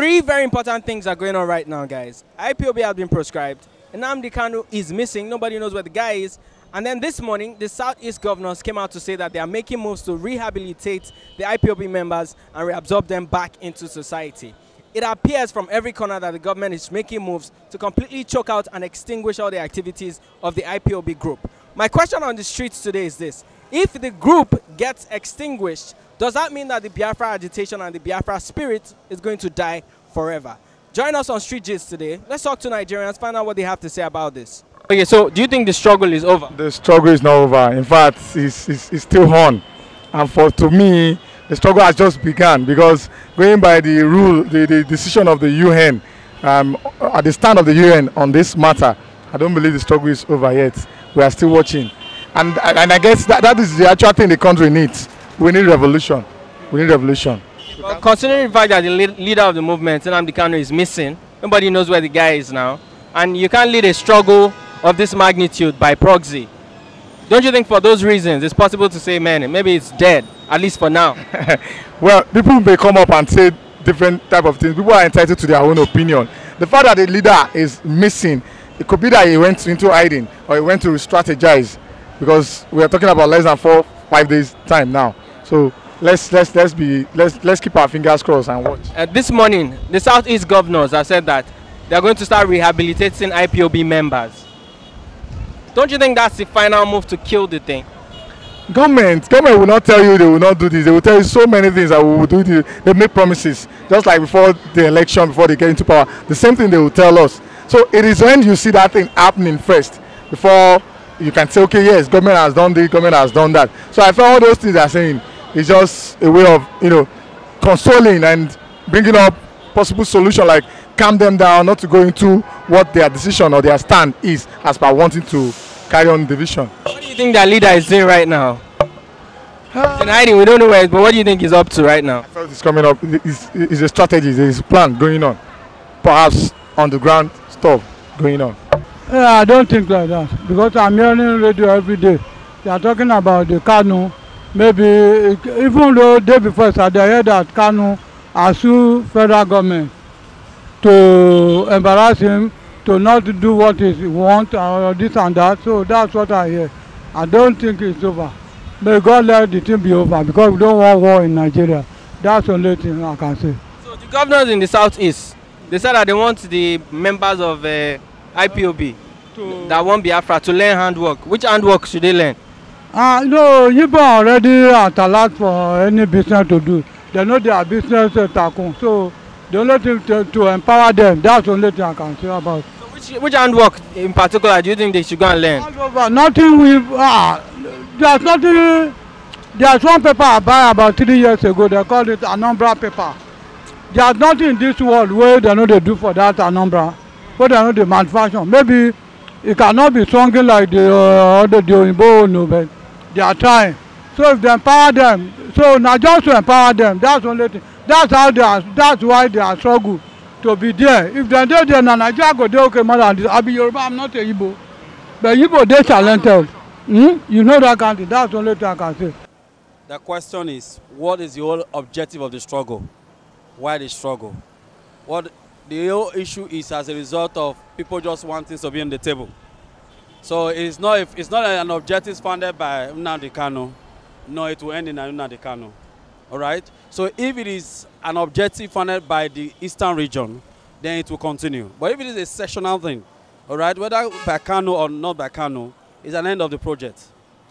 Three very important things are going on right now, guys. IPOB has been proscribed. Nnamdi Kanu is missing. Nobody knows where the guy is. And then this morning, the Southeast governors came out to say that they are making moves to rehabilitate the IPOB members and reabsorb them back into society. It appears from every corner that the government is making moves to completely choke out and extinguish all the activities of the IPOB group. My question on the streets today is this. If the group gets extinguished, does that mean that the Biafra agitation and the Biafra spirit is going to die forever? Join us on Street Gist today. Let's talk to Nigerians, find out what they have to say about this. Okay, so do you think the struggle is over? The struggle is not over. In fact, it's still on. And to me, the struggle has just begun, because going by the rule, the decision of the UN, at the stand of the UN on this matter, I don't believe the struggle is over yet. We are still watching. And I guess that is the actual thing the country needs. We need revolution. We need revolution. Well, considering the fact that the leader of the movement, Nnamdi Kanu, is missing, nobody knows where the guy is now, and you can't lead a struggle of this magnitude by proxy. Don't you think for those reasons it's possible to say, man, maybe it's dead, at least for now? Well, people may come up and say different type of things. People are entitled to their own opinion. The fact that the leader is missing, it could be that he went into hiding or he went to strategize, because we are talking about less than 4-5 days time now. So let's keep our fingers crossed and watch. This morning, the Southeast governors have said that they are going to start rehabilitating IPOB members. Don't you think that's the final move to kill the thing? Government will not tell you they will not do this. They will tell you so many things that we will do this. They make promises, just like before the election, before they get into power. The same thing they will tell us. So it is when you see that thing happening first, before you can say, okay, yes, government has done this, government has done that. So I feel all those things they are saying is just a way of, consoling and bringing up possible solution, like calm them down, not to go into what their decision or their stand is as per wanting to carry on the vision. What do you think their leader is doing right now? He's in hiding, we don't know where, but what do you think he's up to right now? I felt it's coming up. It's a strategy, there's a plan going on. Perhaps on the ground stuff going on. Yeah, I don't think like that, because I'm hearing radio every day. They are talking about the Kanu. Maybe, even though day before, they heard that Kanu has sued federal government to embarrass him, to not do what he wants, or this and that. So that's what I hear. I don't think it's over. May God let the thing be over, because we don't want war in Nigeria. That's the only thing I can say. So the governors in the Southeast, they said that they want the members of IPOB that want Biafra to learn handwork. Which handwork should they learn? Yibo already at a lot for any business to do. They know their business tycoon. So the only thing to empower them, that's the only thing I can say about it. So which handwork in particular do you think they should go and learn? Nothing there's nothing. There's one paper I buy about 3 years ago. They called it Anambra paper. There's nothing in this world where they know they do for that Anambra, where they know the manufacture. Maybe it cannot be stronger like the Oyinbo, but they are trying. So if they empower them, so now just to empower them, that's the only thing. That's why they are struggle to be there. If they're there, then Nigeria go there, okay, more than this. I be Yoruba, I'm not a Igbo. But Igbo, they talented. You know that country, that's the only thing I can say. The question is, what is the whole objective of the struggle? Why the struggle? What the whole issue is as a result of people just wanting to be on the table. So it's not an objective funded by Nnamdi Kanu. No, it will end in Nnamdi Kanu. All right. So if it is an objective funded by the Eastern region, then it will continue. But if it is a sectional thing, all right, whether by Kanu or not by Kanu, it's an end of the project.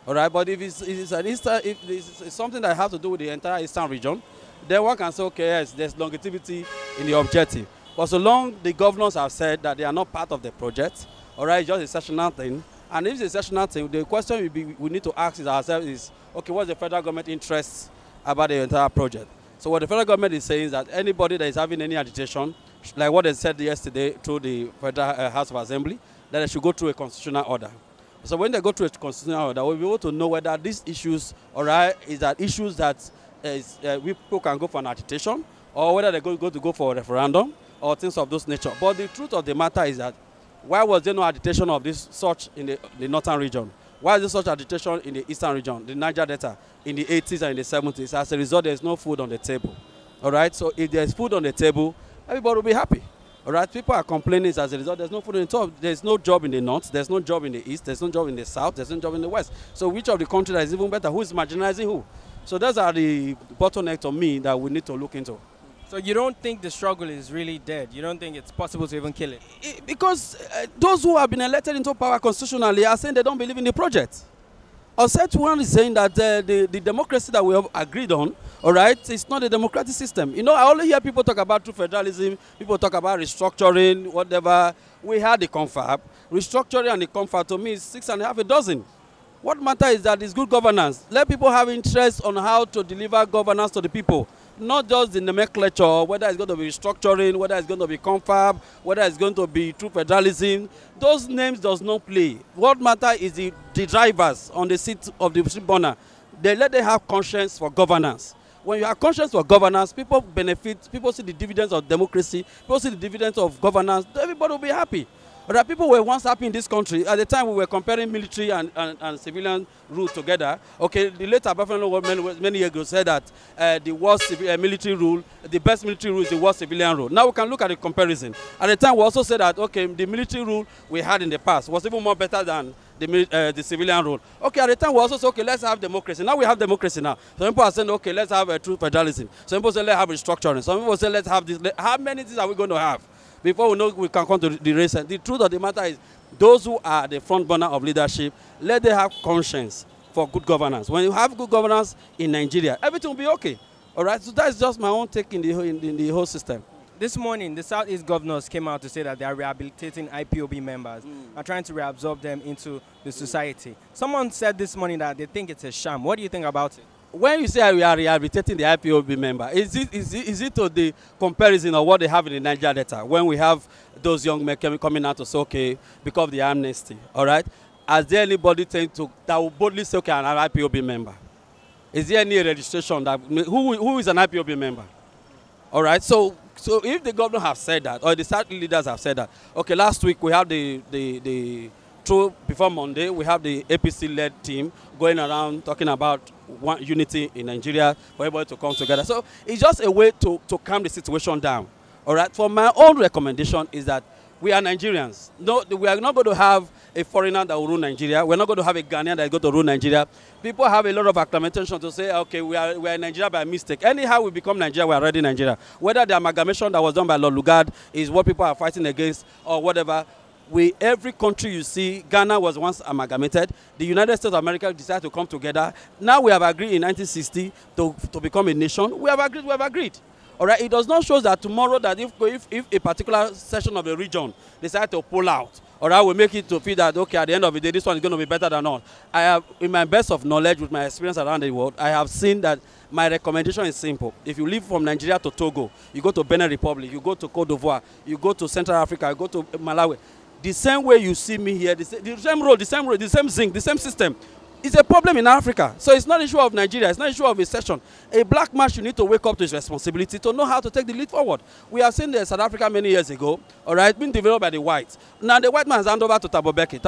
All right. But if it's something that has to do with the entire Eastern region, then one can say, okay, yes, there's longevity in the objective. But so long the governors have said that they are not part of the project, all right, it's just a sectional thing. And if it's a sectional thing, the question we need to ask ourselves is, okay, what's the federal government interest about the entire project? So what the federal government is saying is that anybody that is having any agitation, like what they said yesterday through the Federal House of Assembly, that they should go through a constitutional order. So when they go through a constitutional order, we'll be able to know whether these issues, all right, is that issues that we people can go for an agitation, or whether they're going to go for a referendum, or things of those nature. But the truth of the matter is that why was there no agitation of this sort in the northern region? Why is there such agitation in the eastern region, the Niger Delta, in the 80s and in the 70s? As a result, there's no food on the table. All right? So if there's food on the table, everybody will be happy. All right, people are complaining as a result. There's no food in the top. There's no job in the north. There's no job in the east. There's no job in the south. There's no job in the west. So which of the countries is even better? Who is marginalizing who? So those are the bottlenecks to me that we need to look into. So you don't think the struggle is really dead? You don't think it's possible to even kill it? Because those who have been elected into power constitutionally are saying they don't believe in the project. Offset one is saying that the democracy that we have agreed on, all right, it's not a democratic system. You know, I only hear people talk about true federalism, people talk about restructuring, whatever. We had the confab. Restructuring and the confab to me is 6.5 a dozen. What matters is that it's good governance. Let people have interest on how to deliver governance to the people. Not just the nomenclature, whether it's going to be restructuring, whether it's going to be confab, whether it's going to be true federalism. Those names does not play. What matters is the drivers on the seat of the ship burner. They let them have conscience for governance. When you have conscience for governance, people benefit, people see the dividends of democracy, people see the dividends of governance, everybody will be happy. But people were once happy in this country. At the time we were comparing military and civilian rule together. Okay, the later Biafra many years ago said that the worst military rule, the best military rule is the worst civilian rule. Now we can look at the comparison. At the time we also said that, okay, the military rule we had in the past was even more better than the civilian rule. Okay, at the time we also said, okay, let's have democracy. Now we have democracy now. Some people are saying, okay, let's have a true federalism. Some people say, let's have restructuring. Some people say, let's have this. How many things are we going to have? Before we know we can come to the race. The truth of the matter is, those who are the front burner of leadership, let them have conscience for good governance. When you have good governance in Nigeria, everything will be okay. All right, so that's just my own take in the whole system. This morning, the Southeast governors came out to say that they are rehabilitating IPOB members and trying to reabsorb them into the society. Someone said this morning that they think it's a sham. What do you think about it? When you say we are rehabilitating the IPOB member, is it to the comparison of what they have in the Niger Delta? When we have those young men coming out to say, okay, because of the amnesty, all right? Has there anybody that will boldly say, okay, I'm an IPOB member? Is there any registration that who is an IPOB member? All right, so if the governor have said that, or the South leaders have said that, okay, last week we have before Monday, we have the APC-led team going around talking about unity in Nigeria for everybody to come together. So it's just a way to calm the situation down. All right. For my own recommendation is that we are Nigerians. No, we are not going to have a foreigner that will rule Nigeria. We're not going to have a Ghanaian that is going to rule Nigeria. People have a lot of acclamation to say, okay, we are in Nigeria by mistake. Anyhow we become Nigeria, we are already Nigeria. Whether the amalgamation that was done by Lord Lugard is what people are fighting against or whatever, every country you see, Ghana was once amalgamated. The United States of America decided to come together. Now we have agreed in 1960 to become a nation. We have agreed. All right. It does not show that tomorrow that if a particular section of the region decide to pull out, or I will make it to feel that, okay, at the end of the day, this one is going to be better than all. I have, in my best of knowledge, with my experience around the world, I have seen that my recommendation is simple. If you leave from Nigeria to Togo, you go to Benin Republic, you go to Cote d'Ivoire, you go to Central Africa, you go to Malawi, the same way you see me here, the same road, the same zinc, the same system. It's a problem in Africa. So it's not an issue of Nigeria. It's not an issue of a session. A black man should need to wake up to his responsibility to know how to take the lead forward. We have seen the South Africa many years ago, all right, being developed by the whites. Now the white man has handed over to Thabo Mbeki.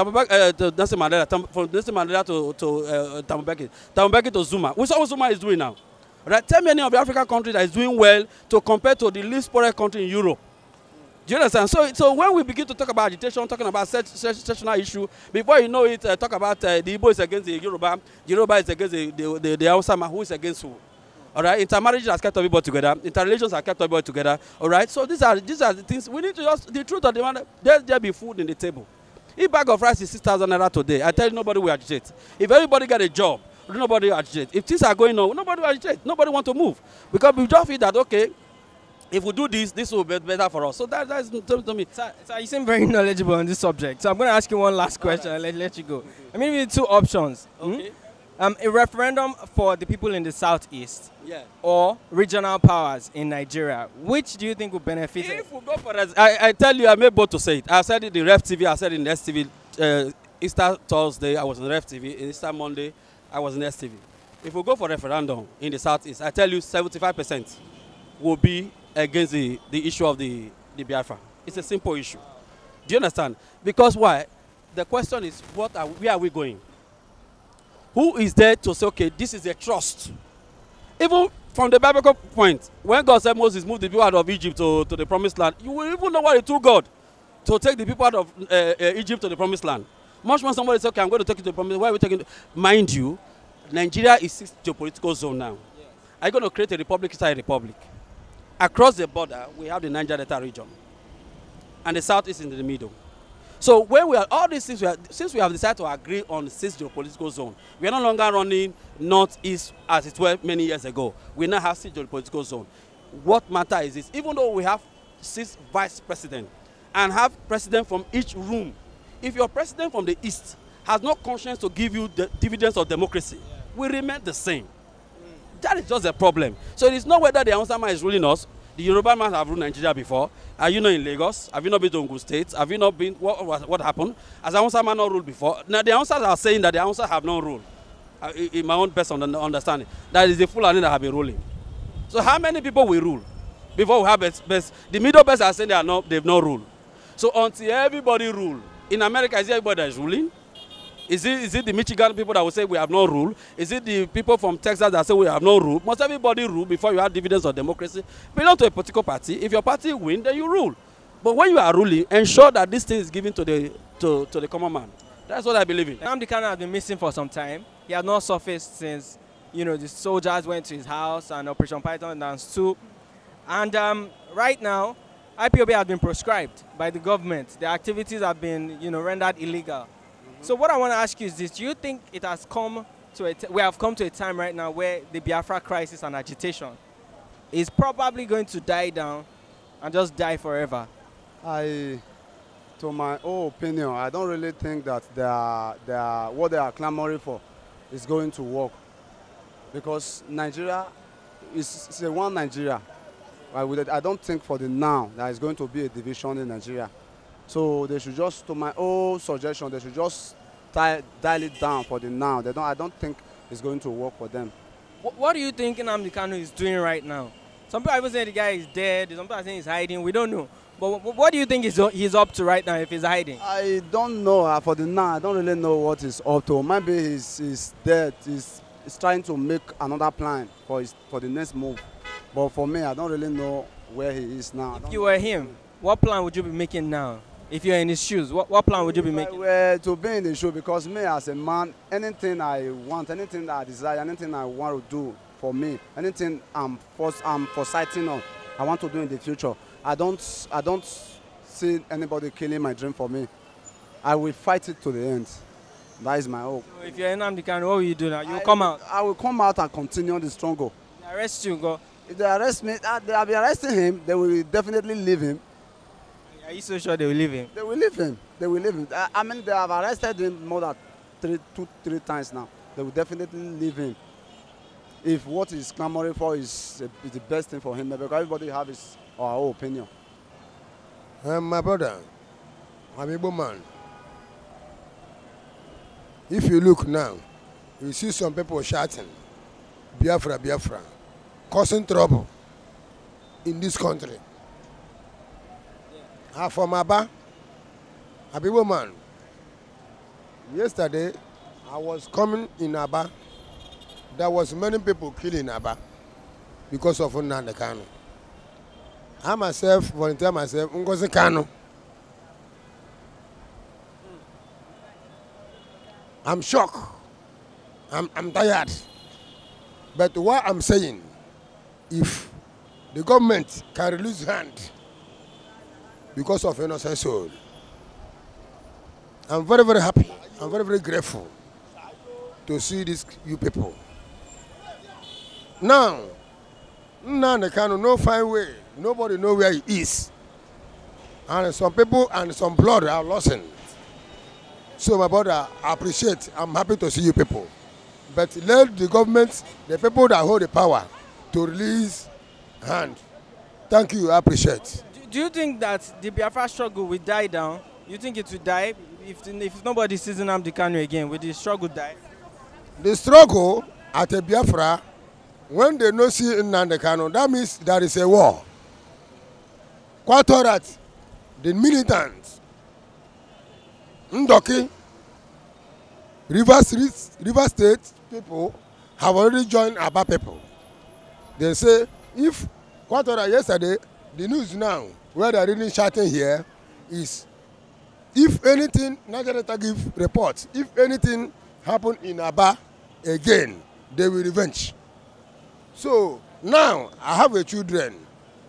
To Nelson Mandela, from Nelson Mandela to Thabo Mbeki. Thabo Mbeki to Zuma. We saw what Zuma is doing now. Right? Tell me any of the African countries that is doing well to compare to the least poor country in Europe. Do you understand? So when we begin to talk about agitation, talking about sectional issue, before you know it, talk about the Igbo is against the Yoruba is against the Hausa man, who is against who? All right, intermarriage has kept everybody together. Interrelations have kept everybody together. All right, so these are the things we need to just. The truth of the matter, there be food in the table. If bag of rice is 6,000 naira today, I tell you nobody will agitate. If everybody get a job, nobody will agitate. If things are going on, nobody will agitate. Nobody want to move because we just feel that okay. If we do this will be better for us. So that's to me. So you seem very knowledgeable on this subject. So I'm going to ask you one last question and let you go. I mean, we have two options. Okay. A referendum for the people in the southeast, or regional powers in Nigeria. Which do you think would benefit? If we go for that, I tell you, I'm able to say it. I said it in Ref TV. I said it in STV. Easter Thursday, I was in Ref TV. Easter Monday, I was in STV. If we go for referendum in the southeast, I tell you 75% will be against the issue of the Biafra. It's a simple issue. Do you understand? Because why? The question is, where are we going? Who is there to say, okay, this is a trust? Even from the biblical point, when God said Moses moved the people out of Egypt to the promised land, you will even know what it took God to take the people out of Egypt to the promised land. Much more somebody says, okay, I'm going to take you to the promised land. Where are we taking? Mind you, Nigeria is 6th geopolitical zone now. Yes. Are you going to create a republic inside a republic? Across the border, we have the Niger Delta region. And the south is in the middle. So when we are all these things, since we have decided to agree on 6th geopolitical zone, we are no longer running northeast as it were many years ago. We now have 6th geopolitical zone. What matter is this: even though we have 6 vice presidents and have president from each room, if your president from the east has no conscience to give you the dividends of democracy, we remain the same. That is just a problem. So it is not whether the Hausa man is ruling us. The Yoruba man have ruled Nigeria before. Are you not in Lagos? Have you not been to Ogun State? Have you not been? What happened? Has the Hausa man not ruled before? Now the Hausas are saying that the Hausa have not ruled. In my own best understanding, that is the Fulani that have been ruling. So how many people will rule before we have best? The middle best are saying they've not ruled. So until everybody rule, in America, is it everybody that is ruling? Is it the Michigan people that will say we have no rule? Is it the people from Texas that say we have no rule? Must everybody rule before you have dividends of democracy? Belong to a political party. If your party win, then you rule. But when you are ruling, ensure that this thing is given to the common man. That's what I believe in. Nnamdi Kanu has been missing for some time. He has not surfaced since, the soldiers went to his house and Operation Python Dance 2. And right now, IPOB has been proscribed by the government. The activities have been, rendered illegal. So what I want to ask you is this: do you think it has come to we have come to a time right now where the Biafra crisis and agitation is probably going to die down and just die forever? To my own opinion, I don't really think that what they are clamoring for is going to work, because Nigeria is a one Nigeria. I don't think for the now there is going to be a division in Nigeria. So they should just, to my own suggestion, they should just dial it down for the now. I don't think it's going to work for them. What do you think Nnamdi Kanu is doing right now? Some people even say the guy is dead. Some people are saying he's hiding. We don't know. But what do you think he's up to right now if he's hiding? I don't know. For the now, I don't really know what he's up to. Maybe he's dead. He's trying to make another plan for the next move. But for me, I don't really know where he is now. If you were him, what plan would you be making now? If you're in his shoes, what plan would you be making? If I were to be in his shoes, because me as a man, anything I want, anything that I desire, anything I want to do for me, anything I'm foresighting on, I want to do in the future, I don't see anybody killing my dream for me. I will fight it to the end. That is my hope. So if you're in Nnamdi Kanu, what will you do now? You will come out? I will come out and continue the struggle. They arrest you, go. If they arrest me, they will be arresting him. They will definitely leave him. Are you so sure they will leave him? They will leave him. They will leave him. I mean, they have arrested him more than three times now. They will definitely leave him. If what he's clamoring for is the best thing for him, because everybody have his or our own opinion. My brother, I'm a Igbo man. If you look now, you see some people shouting, Biafra, Biafra, causing trouble in this country. I'm from Aba, I'm a Igbo man. Yesterday, I was coming in Aba. There was many people killed in Aba because of Nnamdi Kanu. I myself volunteer myself, Ngozi Kanu. I'm shocked. I'm tired. But what I'm saying, if the government can release hand because of innocent soul, I'm very, very happy. I'm very, very grateful to see these you people. Now, Nnamdi Kanu, no fine way. Nobody knows where he is. And some people and some blood are lost in. So my brother, I appreciate, I'm happy to see you people. But let the government, the people that hold the power, to release hand. Thank you, I appreciate. Do you think that the Biafra struggle will die down? You think it will die? If nobody sees Nnamdi Kanu again, will the struggle die? The struggle at a Biafra, when they no see Nnamdi Kanu, that means there is a war. Quite all right, the militants, Ndoki, River State people have already joined Aba people. They say, if quarter yesterday, the news now, where they're really shouting here, is if anything, Nigeria give reports, if anything happen in Aba again, they will revenge. So now I have a children.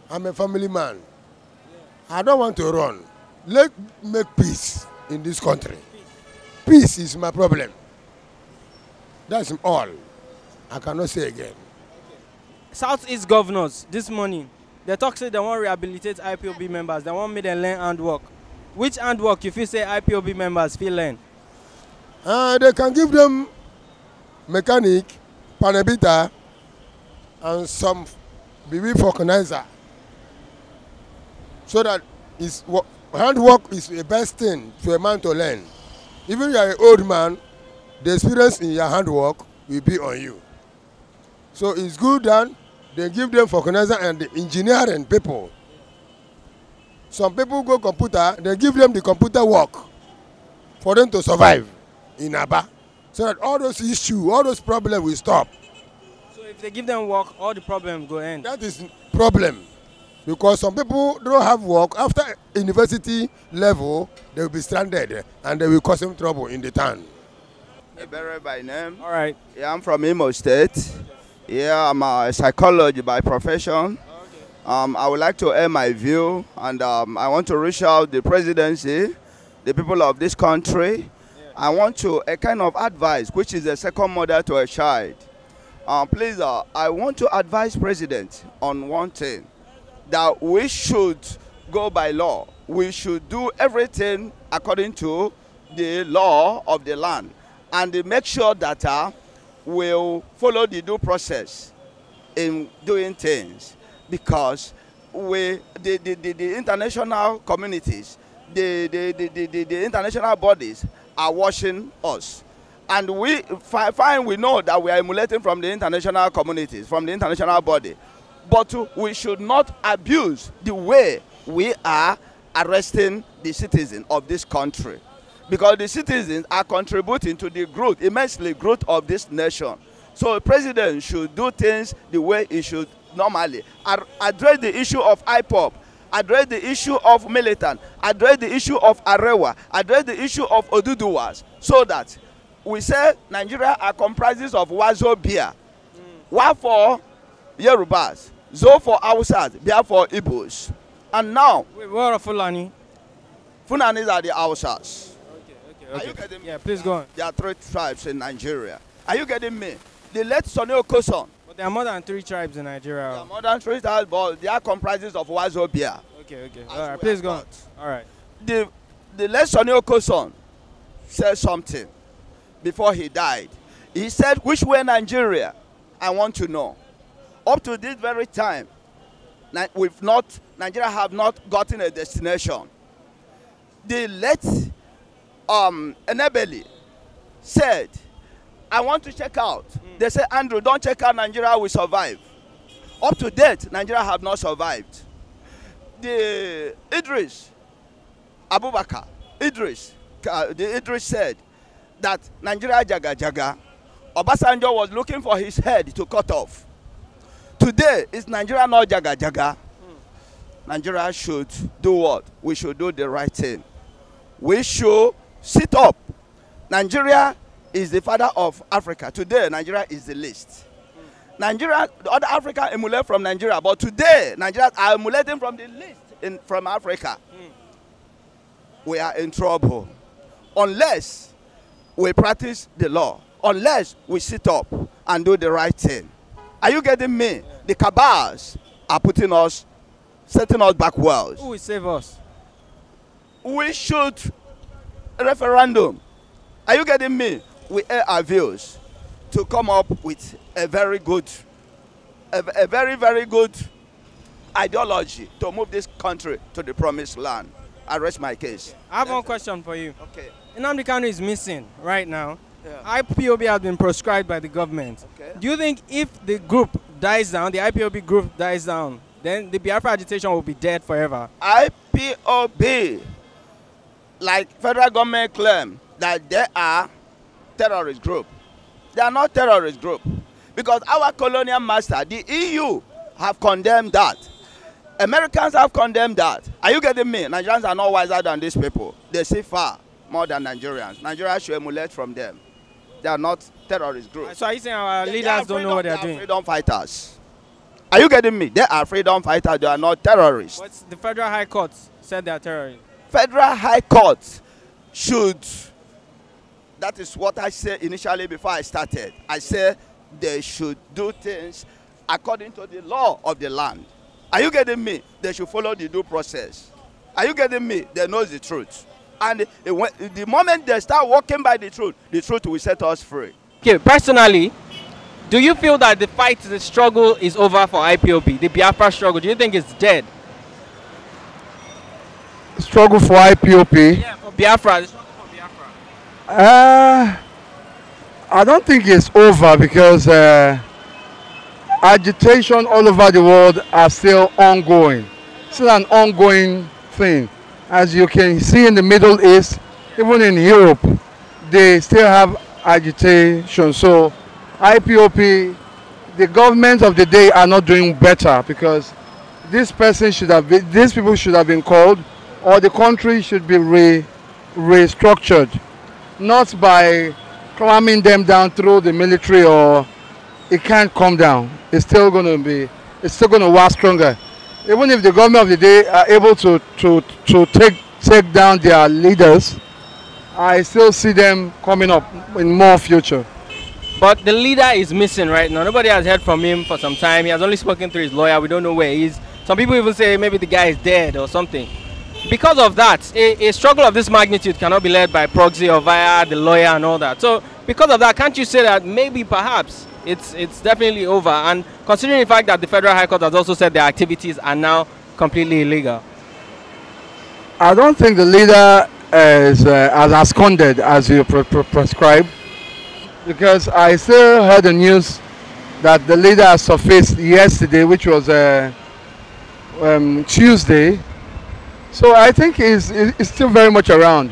I'm a family man. I don't want to run. Let's make peace in this country. Peace is my problem. That's all. I cannot say again. Southeast governors this morning, they talk say they want to rehabilitate IPOB members. They want me to learn handwork. Which handwork you feel say IPOB members feel learn? They can give them mechanic, panabita, and some BB vulcanizer. So that handwork is the best thing for a man to learn. Even if you are an old man, the experience in your handwork will be on you. So it's good that they give them vulcanizer and the engineering people. Some people go computer, they give them the computer work for them to survive in Aba. So that all those issues, all those problems will stop. So if they give them work, all the problems go end. That is problem. Because some people don't have work. After university level, they will be stranded and they will cause them trouble in the town. Ebere by name. All right. Yeah, I'm from Imo State. Yeah, I'm a psychologist by profession. I would like to air my view, and I want to reach out the presidency, the people of this country. I want to a kind of advice, which is a second mother to a child. Please, I want to advise president on one thing, that we should go by law. We should do everything according to the law of the land, and make sure that we'll follow the due process in doing things, because the international communities, the international bodies are watching us. And we know that we are emulating from the international communities, from the international body. But we should not abuse the way we are arresting the citizens of this country. Because the citizens are contributing to the growth, immensely growth of this nation. So the president should do things the way he should normally. Address the issue of IPOB, address the issue of militant, address the issue of Arewa, address the issue of Oduduwas, so that we say Nigeria are comprises of Wazo Bia, Wa for Yorubas, Zo for Hausas, Bia for Igbos. And now, Wait, what are Fulani? Fulanis are the Hausas. Okay. Are you getting me? Yeah, please go on. There are 3 tribes in Nigeria. Are you getting me? The late Sonny Okoson. But there are more than 3 tribes in Nigeria. There are more than 3 tribes, but they are comprises of Wazobia. Okay. All right, please go on. All right. The late Sonny Okoson said something before he died. He said, which way Nigeria? I want to know. Up to this very time, Nigeria have not gotten a destination. The late Enebeli said, I want to check out. They say, Andrew, don't check out, Nigeria will survive. Up to date, Nigeria have not survived. The Idris Abubakar, the Idris said that Nigeria jaga jaga. Obasanjo was looking for his head to cut off. Today, is Nigeria not jaga jaga? Nigeria should do what? We should do the right thing. We should sit up. Nigeria is the father of Africa. Today, Nigeria is the least. Nigeria, the other Africa emulate from Nigeria, but today, Nigeria are emulating from the least from Africa. We are in trouble. Unless we practice the law, unless we sit up and do the right thing. Are you getting me? Yeah. The cabals are setting us backwards. Who will save us? We should referendum. Are you getting me? We air our views to come up with a very good, a very, very good ideology to move this country to the promised land. I rest my case. I have one question for you. Okay. Nnamdi Kanu is missing right now. Yeah. IPOB has been proscribed by the government. Okay. Do you think if the group dies down, the IPOB group dies down, then the Biafra agitation will be dead forever? IPOB, like federal government claim that they are terrorist group. They are not terrorist group. Because our colonial master, the EU, have condemned that. Americans have condemned that. Are you getting me? Nigerians are not wiser than these people. They see far more than Nigerians. Nigerians should emulate from them. They are not terrorist groups. So are you saying our leaders don't know what they're doing? They are freedom fighters. Are you getting me? They are freedom fighters. They are not terrorists. But the Federal High Court said they are terrorists. Federal High Court should. That is what I said initially before I started. I said they should do things according to the law of the land. Are you getting me? They should follow the due process. Are you getting me? They know the truth. And the moment they start walking by the truth will set us free. Okay, personally, do you feel that the fight, the struggle is over for IPOB? The Biafra struggle, do you think it's dead? Struggle for IPOB? Yeah, for Biafra. The struggle for Biafra. I don't think it's over because agitation all over the world are still ongoing. Still an ongoing thing. As you can see in the Middle East, even in Europe, they still have agitation. So IPOB, the government of the day are not doing better because these people should have been called, or the country should be restructured, not by clamming them down through the military, or it can't come down. It's still going to wax stronger. Even if the government of the day are able to take down their leaders, I still see them coming up in more future. But the leader is missing right now. Nobody has heard from him for some time. He has only spoken through his lawyer. We don't know where he is. Some people even say maybe the guy is dead or something. Because of that, a struggle of this magnitude cannot be led by proxy or via the lawyer and all that. So because of that, can't you say that maybe perhaps it's definitely over? And considering the fact that the Federal High Court has also said their activities are now completely illegal. I don't think the leader is as absconded as you prescribe, because I still heard the news that the leader surfaced yesterday, which was Tuesday. So I think he's still very much around.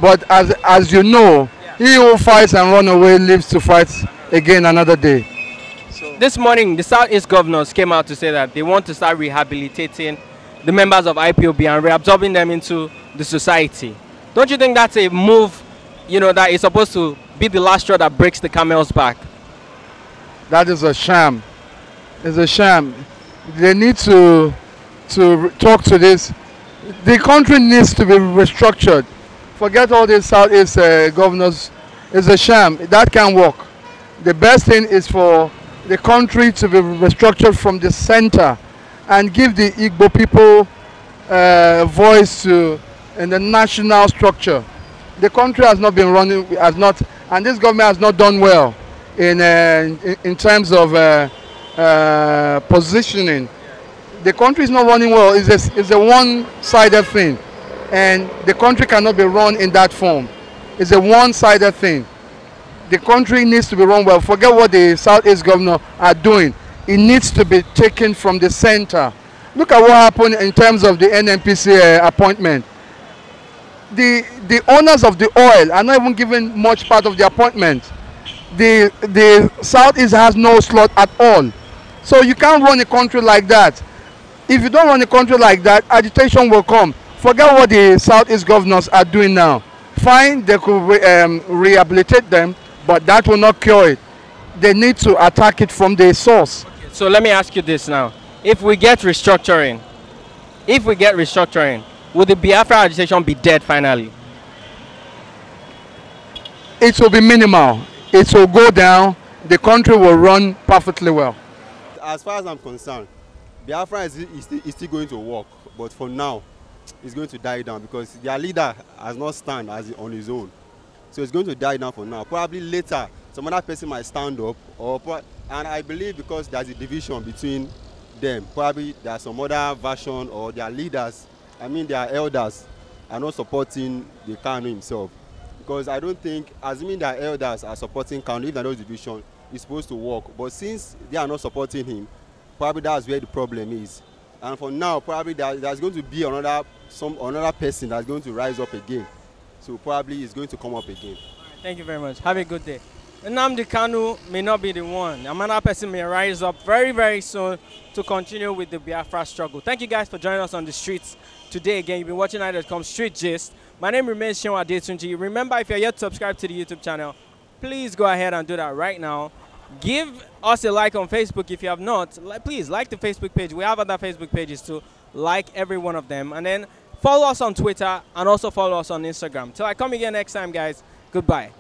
But as you know, he who fights and run away lives to fight again another day. So this morning, the Southeast governors came out to say that they want to start rehabilitating the members of IPOB and reabsorbing them into the society. Don't you think that's a move, that is supposed to be the last straw that breaks the camel's back? That is a sham. It's a sham. They need to talk to this. The country needs to be restructured. Forget all these Southeast governors. It's a sham. That can't work. The best thing is for the country to be restructured from the center and give the Igbo people voice in the national structure. The country has not been running, and this government has not done well in terms of positioning. The country is not running well. It's a one-sided thing, and the country cannot be run in that form. It's a one-sided thing. The country needs to be run well. Forget what the Southeast governor are doing. It needs to be taken from the center. Look at what happened in terms of the NNPC appointment. The owners of the oil are not even given much part of the appointment. The Southeast has no slot at all. So you can't run a country like that. If you don't run a country like that, agitation will come. Forget what the Southeast governors are doing now. Fine, they could rehabilitate them, but that will not cure it. They need to attack it from the source. Okay, so let me ask you this now. If we get restructuring, will the Biafra agitation be dead finally? It will be minimal. It will go down. The country will run perfectly well. As far as I'm concerned, Biafra is still going to work, but for now, it's going to die down because their leader has not stand on his own. So it's going to die down for now. Probably later, some other person might stand up, and I believe because there's a division between them, probably there's some other version or their leaders, their elders, are not supporting the Kanu himself. Because I don't think, assuming their elders are supporting Kanu, if there's no division, it's supposed to work. But since they are not supporting him, probably that's where the problem is. And for now, probably there's going to be another person that's going to rise up again. So probably it's going to come up again. Thank you very much. Have a good day. Nnamdi Kanu may not be the one. Another person may rise up very, very soon to continue with the Biafra struggle. Thank you guys for joining us on the streets today. Again, you've been watching i.com Street Gist. My name remains Shenwa Adetunji. Remember, if you're yet to subscribe to the YouTube channel, please go ahead and do that right now. Give us a like on Facebook if you have not. Please like the Facebook page. We have other Facebook pages too. Like every one of them. And then follow us on Twitter and also follow us on Instagram. Till I come again next time, guys. Goodbye.